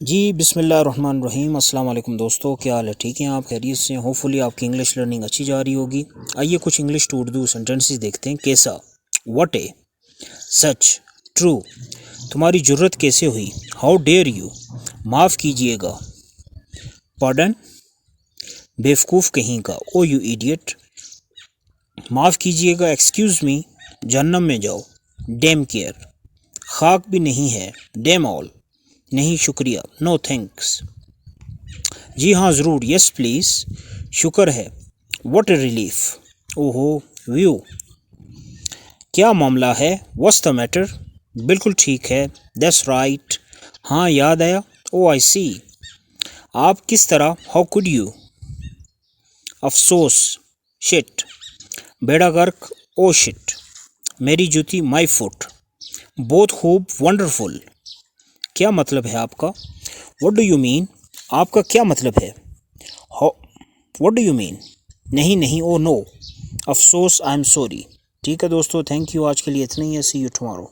جی بسم اللہ الرحمن الرحیم۔ السلام علیکم دوستو، کیا حال ہے؟ ٹھیک ہیں آپ؟ خیریت سے؟ ہوپ فلی آپ کی انگلش لرننگ اچھی جا رہی ہوگی۔ آئیے کچھ انگلش ٹو اردو سینٹنسز دیکھتے ہیں۔ کیسا، واٹ اے، سچ، ٹرو، تمہاری جرت کیسے ہوئی، ہاؤ ڈیئر یو، معاف کیجیے گا، پارڈن، بیوقوف کہیں کا، او یو ایڈیٹ، معاف کیجیے گا، ایکسکیوز می، جہنم میں جاؤ، ڈیم کیئر، خاک بھی نہیں ہے، ڈیم آل، نہیں شکریہ، نو تھینکس، جی ہاں ضرور، یس پلیز، شکر ہے، واٹ اے ریلیف، اوہو ویو، کیا معاملہ ہے، واٹس دا میٹر، بالکل ٹھیک ہے، دیٹس رائٹ، ہاں یاد آیا، او آئی سی، آپ کس طرح، ہاؤ کوڈ یو، افسوس، شٹ، بیڑا غرق، او شٹ، میری جوتی، مائی فٹ، بہت خوب، ونڈرفل، کیا مطلب ہے آپ کا، واٹ ڈو یو مین، آپ کا کیا مطلب ہے، واٹ ڈو یو مین، نہیں، او نو، افسوس، آئی ایم سوری۔ ٹھیک ہے دوستو، تھینک یو، آج کے لیے اتنا ہی ہے، سی یو ٹمارو۔